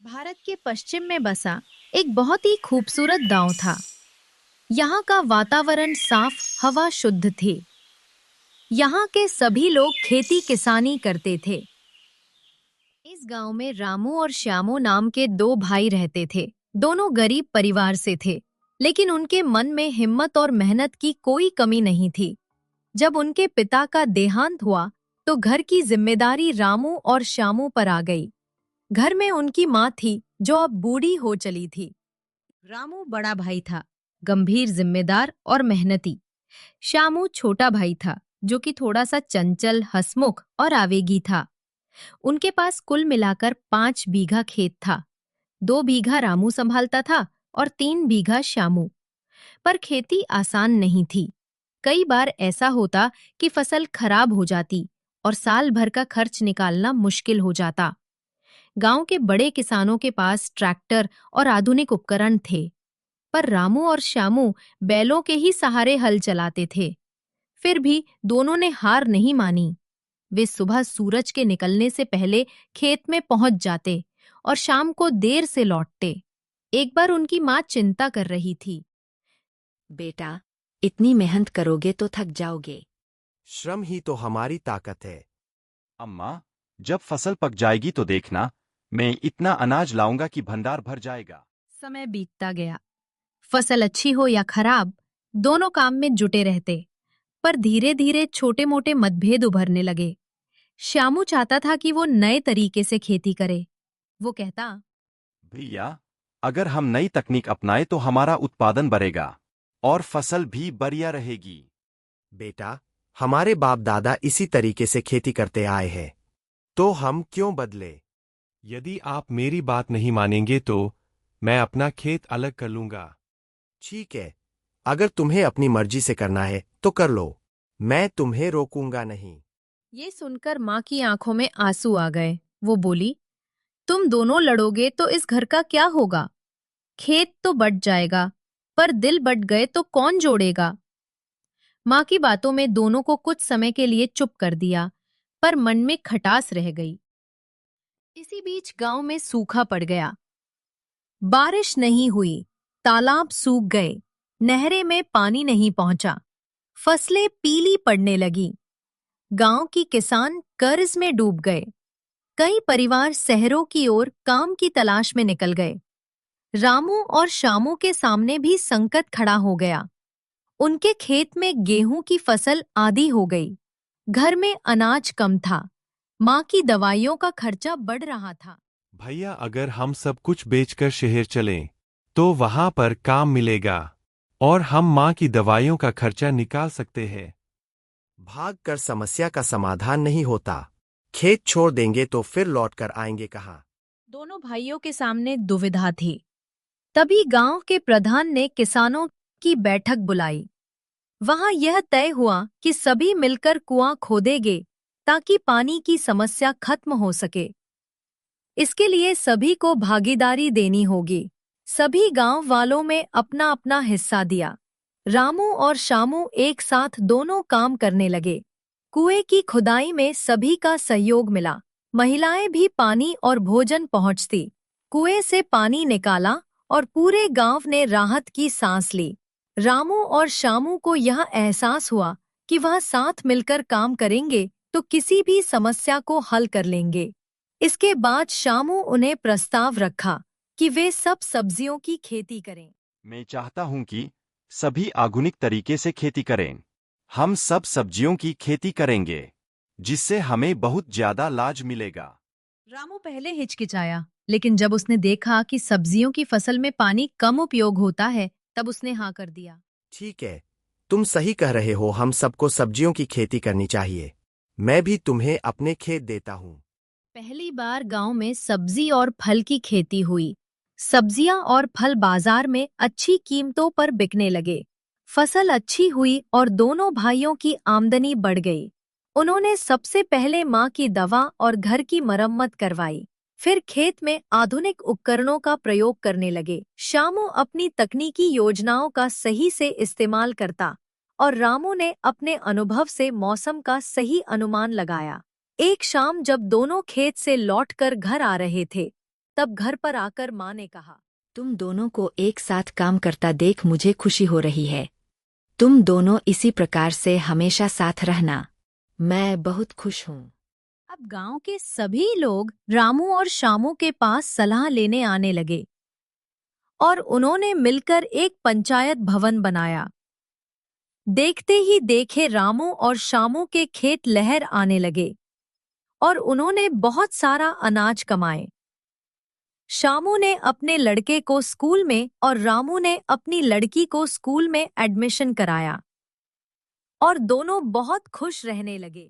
भारत के पश्चिम में बसा एक बहुत ही खूबसूरत गांव था। यहाँ का वातावरण साफ, हवा शुद्ध थी। यहाँ के सभी लोग खेती किसानी करते थे। इस गांव में रामू और श्यामू नाम के दो भाई रहते थे। दोनों गरीब परिवार से थे, लेकिन उनके मन में हिम्मत और मेहनत की कोई कमी नहीं थी। जब उनके पिता का देहांत हुआ, तो घर की जिम्मेदारी रामू और श्यामू पर आ गई। घर में उनकी माँ थी, जो अब बूढ़ी हो चली थी। रामू बड़ा भाई था, गंभीर, जिम्मेदार और मेहनती। श्यामू छोटा भाई था, जो कि थोड़ा सा चंचल, हंसमुख और आवेगी था। उनके पास कुल मिलाकर 5 बीघा खेत था। 2 बीघा रामू संभालता था और 3 बीघा श्यामू। पर खेती आसान नहीं थी। कई बार ऐसा होता कि फसल खराब हो जाती और साल भर का खर्च निकालना मुश्किल हो जाता। गांव के बड़े किसानों के पास ट्रैक्टर और आधुनिक उपकरण थे, पर रामू और श्यामू बैलों के ही सहारे हल चलाते थे। फिर भी दोनों ने हार नहीं मानी। वे सुबह सूरज के निकलने से पहले खेत में पहुंच जाते और शाम को देर से लौटते। एक बार उनकी माँ चिंता कर रही थी। बेटा, इतनी मेहनत करोगे तो थक जाओगे। श्रम ही तो हमारी ताकत है। अम्मा, जब फसल पक जाएगी तो देखना, मैं इतना अनाज लाऊंगा कि भंडार भर जाएगा। समय बीतता गया। फसल अच्छी हो या खराब, दोनों काम में जुटे रहते। पर धीरे धीरे छोटे मोटे मतभेद उभरने लगे। श्यामू चाहता था कि वो नए तरीके से खेती करे। वो कहता, भैया, अगर हम नई तकनीक अपनाए तो हमारा उत्पादन बढ़ेगा और फसल भी बढ़िया रहेगी। बेटा, हमारे बाप दादा इसी तरीके से खेती करते आए हैं, तो हम क्यों बदले? यदि आप मेरी बात नहीं मानेंगे तो मैं अपना खेत अलग कर लूंगा। ठीक है, अगर तुम्हें अपनी मर्जी से करना है तो कर लो, मैं तुम्हें रोकूंगा नहीं। ये सुनकर माँ की आंखों में आंसू आ गए। वो बोली, तुम दोनों लड़ोगे तो इस घर का क्या होगा? खेत तो बट जाएगा, पर दिल बट गए तो कौन जोड़ेगा? माँ की बातों में दोनों को कुछ समय के लिए चुप कर दिया, पर मन में खटास रह गई। इसी बीच गांव में सूखा पड़ गया। बारिश नहीं हुई, तालाब सूख गए, नहरें में पानी नहीं पहुंचा, फसलें पीली पड़ने लगीं। गांव की किसान कर्ज में डूब गए। कई परिवार शहरों की ओर काम की तलाश में निकल गए। रामू और श्यामू के सामने भी संकट खड़ा हो गया। उनके खेत में गेहूं की फसल आधी हो गई। घर में अनाज कम था। माँ की दवाइयों का खर्चा बढ़ रहा था। भैया, अगर हम सब कुछ बेचकर शहर चलें, तो वहां पर काम मिलेगा और हम माँ की दवाइयों का खर्चा निकाल सकते हैं। भागकर समस्या का समाधान नहीं होता। खेत छोड़ देंगे तो फिर लौटकर आएंगे कहाँ? दोनों भाइयों के सामने दुविधा थी। तभी गांव के प्रधान ने किसानों की बैठक बुलाई। वहां यह तय हुआ कि सभी मिलकर कुआं खोदेंगे, ताकि पानी की समस्या खत्म हो सके। इसके लिए सभी को भागीदारी देनी होगी। सभी गांव वालों में अपना अपना हिस्सा दिया। रामू और श्यामू एक साथ दोनों काम करने लगे। कुएं की खुदाई में सभी का सहयोग मिला। महिलाएं भी पानी और भोजन पहुंचती। कुएं से पानी निकाला और पूरे गांव ने राहत की सांस ली। रामू और श्यामू को यह एहसास हुआ कि वह साथ मिलकर काम करेंगे तो किसी भी समस्या को हल कर लेंगे। इसके बाद श्यामू उन्हें प्रस्ताव रखा कि वे सब सब्जियों की खेती करें। मैं चाहता हूं कि सभी आधुनिक तरीके से खेती करें। हम सब सब्जियों की खेती करेंगे, जिससे हमें बहुत ज्यादा लाभ मिलेगा। रामू पहले हिचकिचाया, लेकिन जब उसने देखा कि सब्जियों की फसल में पानी कम उपयोग होता है, तब उसने हाँ कर दिया। ठीक है, तुम सही कह रहे हो, हम सबको सब्जियों की खेती करनी चाहिए। मैं भी तुम्हें अपने खेत देता हूँ। पहली बार गांव में सब्जी और फल की खेती हुई। सब्जियां और फल बाजार में अच्छी कीमतों पर बिकने लगे। फसल अच्छी हुई और दोनों भाइयों की आमदनी बढ़ गई। उन्होंने सबसे पहले माँ की दवा और घर की मरम्मत करवाई। फिर खेत में आधुनिक उपकरणों का प्रयोग करने लगे। श्यामू अपनी तकनीकी योजनाओं का सही से इस्तेमाल करता और रामू ने अपने अनुभव से मौसम का सही अनुमान लगाया। एक शाम जब दोनों खेत से लौटकर घर आ रहे थे, तब घर पर आकर माँ ने कहा, तुम दोनों को एक साथ काम करता देख मुझे खुशी हो रही है। तुम दोनों इसी प्रकार से हमेशा साथ रहना। मैं बहुत खुश हूँ। अब गांव के सभी लोग रामू और शामू के पास सलाह लेने आने लगे और उन्होंने मिलकर एक पंचायत भवन बनाया। देखते ही देखे रामू और शामू के खेत लहर आने लगे और उन्होंने बहुत सारा अनाज कमाए। शामू ने अपने लड़के को स्कूल में और रामू ने अपनी लड़की को स्कूल में एडमिशन कराया और दोनों बहुत खुश रहने लगे।